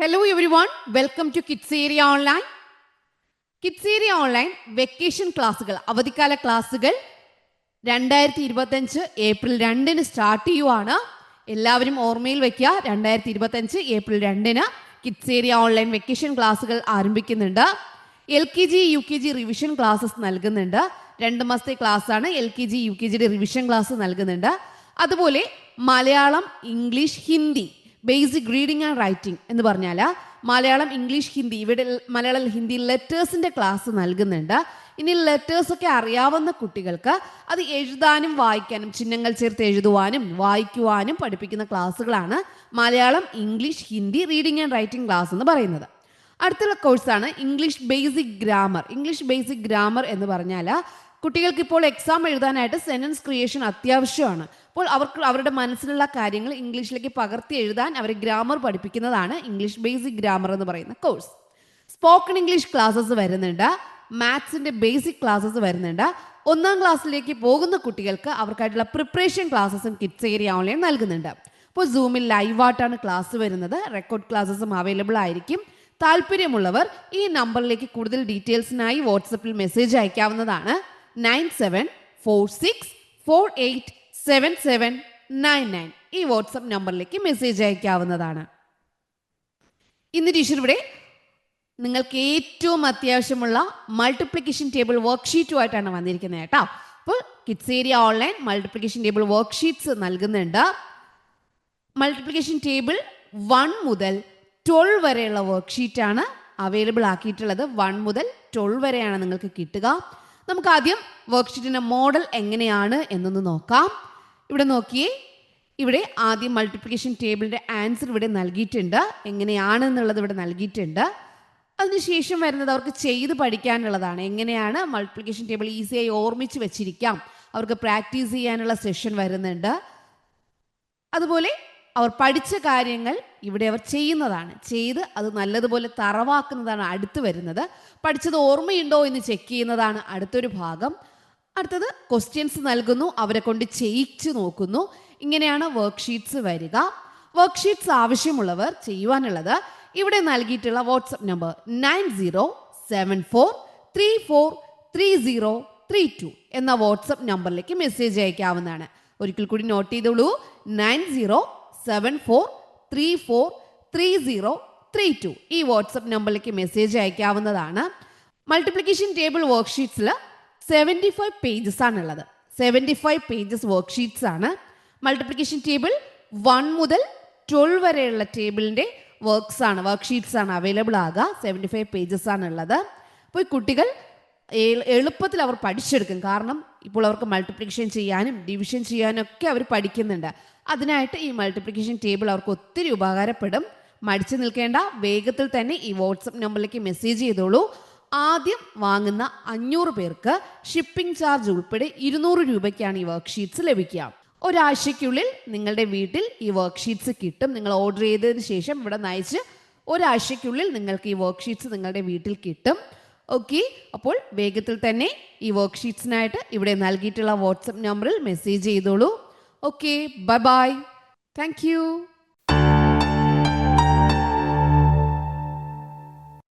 Hello everyone, welcome to Kids Area Online. Kids Area Online vacation ക്ലാസ്സുകൾ അവധിക്കാല ക്ലാസ്സുകൾ 2025 April 2-ന് start ചെയ്യുവാണ്. എല്ലാവരും ഓർമ്മയിൽ വയ്ക്കുക, 2025 ഏപ്രിൽ 2-ന് കിഡ്സ് ഏരിയ ഓൺലൈൻ വെക്കേഷൻ ക്ലാസ്സുകൾ ആരംഭിക്കുന്നുണ്ട്. LKG UKG റിവിഷൻ ക്ലാസ്സസ് നൽകുന്നുണ്ട്. 2 മാസത്തെ ക്ലാസ്സാണ്. LKG UKGയുടെ റിവിഷൻ ക്ലാസ് നൽകുന്നുണ്ട്. അതുപോലെ Malayalam, English, Hindi basic reading and writing എന്ന് പറഞ്ഞാൽ മലയാളം, ഇംഗ്ലീഷ്, ഹിന്ദി, ഇവിടെ മലയാളം, ഹിന്ദി ലെറ്റേഴ്സിൻ്റെ ക്ലാസ് നൽകുന്നുണ്ട്. ഇനി ലെറ്റേഴ്സൊക്കെ അറിയാവുന്ന കുട്ടികൾക്ക് അത് എഴുതാനും വായിക്കാനും, ചിഹ്നങ്ങൾ ചേർത്ത് എഴുതുവാനും വായിക്കുവാനും പഠിപ്പിക്കുന്ന ക്ലാസ്സുകളാണ് Malayalam, English, Hindi reading and writing class എന്ന് പറയുന്നത്. അടുത്തുള്ള കോഴ്സാണ് English basic grammar. English basic grammar എന്ന് പറഞ്ഞാൽ കുട്ടികൾക്ക് ഇപ്പോൾ എക്സാം എഴുതാനായിട്ട് സെൻറ്റൻസ് ക്രിയേഷൻ അത്യാവശ്യമാണ്. അപ്പോൾ അവർക്ക് അവരുടെ മനസ്സിലുള്ള കാര്യങ്ങൾ ഇംഗ്ലീഷിലേക്ക് പകർത്തി എഴുതാൻ അവരെ ഗ്രാമർ പഠിപ്പിക്കുന്നതാണ് ഇംഗ്ലീഷ് ബേസിക് ഗ്രാമർ എന്ന് പറയുന്ന കോഴ്സ്. സ്പോക്കൺ ഇംഗ്ലീഷ് ക്ലാസ്സസ് വരുന്നുണ്ട്. മാത്സിൻ്റെ ബേസിക് ക്ലാസ്സസ് വരുന്നുണ്ട്. 1-ാം ക്ലാസ്സിലേക്ക് പോകുന്ന കുട്ടികൾക്ക് അവർക്കായിട്ടുള്ള പ്രിപ്പറേഷൻ ക്ലാസ്സസും കിഡ്സ് ഏരിയ ഓൺലൈൻ നൽകുന്നുണ്ട്. അപ്പോൾ സൂമിൽ ലൈവായിട്ടാണ് ക്ലാസ് വരുന്നത്. റെക്കോർഡ് ക്ലാസ്സസും അവൈലബിൾ ആയിരിക്കും. താല്പര്യമുള്ളവർ ഈ നമ്പറിലേക്ക് കൂടുതൽ ഡീറ്റെയിൽസിനായി വാട്സപ്പിൽ മെസ്സേജ് അയക്കാവുന്നതാണ്. 9746487799 ഈ വാട്സപ്പ് നമ്പറിലേക്ക് മെസ്സേജ് അയക്കാവുന്നതാണ്. ഇന്ന് ടീച്ചർ ഇവിടെ നിങ്ങൾക്ക് ഏറ്റവും അത്യാവശ്യമുള്ള മൾട്ടിപ്ലിക്കേഷൻ ടേബിൾ വർക്ക്ഷീറ്റുമായിട്ടാണ് വന്നിരിക്കുന്നത് കേട്ടോ. അപ്പോൾ kids area online multiplication table worksheets നൽകുന്നുണ്ട്. മൾട്ടിപ്ലിക്കേഷൻ ടേബിൾ 1 മുതൽ 12 വരെയുള്ള വർക്ക്ഷീറ്റാണ് അവൈലബിൾ ആക്കിയിട്ടുള്ളത്. 1 മുതൽ 12 വരെയാണ് നിങ്ങൾക്ക് കിട്ടുക. നമുക്ക് ആദ്യം വർക്ക്ഷീറ്റിൻ്റെ മോഡൽ എങ്ങനെയാണ് എന്നൊന്ന് നോക്കാം. ഇവിടെ നോക്കിയേ, ഇവിടെ ആദ്യം മൾട്ടിപ്ലിക്കേഷൻ ടേബിളിൻ്റെ ആൻസർ ഇവിടെ നൽകിയിട്ടുണ്ട്. എങ്ങനെയാണെന്നുള്ളത് ഇവിടെ നൽകിയിട്ടുണ്ട്. അതിനുശേഷം വരുന്നത് അവർക്ക് ചെയ്ത് പഠിക്കാനുള്ളതാണ്. എങ്ങനെയാണ് മൾട്ടിപ്ലിക്കേഷൻ ടേബിൾ ഈസിയായി ഓർമ്മിച്ച് വെച്ചിരിക്കാം, അവർക്ക് പ്രാക്ടീസ് ചെയ്യാനുള്ള സെഷൻ വരുന്നുണ്ട്. അതുപോലെ അവർ പഠിച്ച കാര്യങ്ങൾ ഇവിടെ അവർ ചെയ്യുന്നതാണ്. ചെയ്ത് അത് നല്ലതുപോലെ തറവാക്കുന്നതാണ് അടുത്ത് വരുന്നത്. പഠിച്ചത് ഓർമ്മയുണ്ടോ എന്ന് ചെക്ക് ചെയ്യുന്നതാണ് അടുത്തൊരു ഭാഗം. അടുത്തത് ക്വസ്റ്റ്യൻസ് നൽകുന്നു, അവരെ കൊണ്ട് ചെയ്യിച്ച് നോക്കുന്നു. ഇങ്ങനെയാണ് വർക്ക്ഷീറ്റ്സ് വരിക. വർക്ക്ഷീറ്റ്സ് ആവശ്യമുള്ളവർ ചെയ്യുവാനുള്ളത് ഇവിടെ നൽകിയിട്ടുള്ള വാട്സപ്പ് നമ്പർ 9074343032 എന്ന വാട്സപ്പ് നമ്പറിലേക്ക് മെസ്സേജ് അയക്കാവുന്നതാണ്. ഒരിക്കൽ കൂടി നോട്ട് ചെയ്തോളൂ, 9074343032 ഈ വാട്സപ്പ് നമ്പറിലേക്ക് മെസ്സേജ് അയക്കാവുന്നതാണ്. മൾട്ടിപ്ലിക്കേഷൻ ടേബിൾ വർക്ക്ഷീറ്റ്സിൽ 75 പേജസ് ആണുള്ളത്. 75 പേജസ് വർക്ക്ഷീറ്റ്സ് ആണ്. മൾട്ടിപ്ലിക്കേഷൻ ടേബിൾ 1 മുതൽ 12 വരെയുള്ള ടേബിളിൻ്റെ വർക്ക്ഷീറ്റ്സ് ആണ് അവൈലബിൾ ആകുക. 75 പേജസ് ആണുള്ളത്. അപ്പോൾ ഈ കുട്ടികൾ എളുപ്പത്തിൽ അവർ പഠിച്ചെടുക്കും. കാരണം ഇപ്പോൾ അവർക്ക് മൾട്ടിപ്ലിക്കേഷൻ ചെയ്യാനും ഡിവിഷൻ ചെയ്യാനും ഒക്കെ അവർ പഠിക്കുന്നുണ്ട്. അതിനായിട്ട് ഈ മൾട്ടിപ്ലിക്കേഷൻ ടേബിൾ അവർക്ക് ഒത്തിരി ഉപകാരപ്പെടും. മടിച്ചു നിൽക്കേണ്ട, വേഗത്തിൽ തന്നെ ഈ വാട്സപ്പ് നമ്പറിലേക്ക് മെസ്സേജ് ചെയ്തോളൂ. ആദ്യം വാങ്ങുന്ന 500 പേർക്ക് ഷിപ്പിംഗ് ചാർജ് ഉൾപ്പെടെ 200 രൂപയ്ക്കാണ് ഈ വർക്ക്ഷീറ്റ്സ് ലഭിക്കുക. ഒരാഴ്ചയ്ക്കുള്ളിൽ നിങ്ങളുടെ വീട്ടിൽ ഈ വർക്ക്ഷീറ്റ്സ് കിട്ടും. നിങ്ങൾ ഓർഡർ ചെയ്തതിന് ശേഷം ഇവിടെ നയിച്ച് ഒരാഴ്ചയ്ക്കുള്ളിൽ നിങ്ങൾക്ക് ഈ വർക്ക്ഷീറ്റ്സ് നിങ്ങളുടെ വീട്ടിൽ കിട്ടും. ഓക്കെ, അപ്പോൾ വേഗത്തിൽ തന്നെ ഈ വർക്ക്ഷീറ്റ്സിനായിട്ട് ഇവിടെ നൽകിയിട്ടുള്ള വാട്സപ്പ് നമ്പറിൽ മെസ്സേജ് ചെയ്തോളൂ. Okay, bye bye, thank you.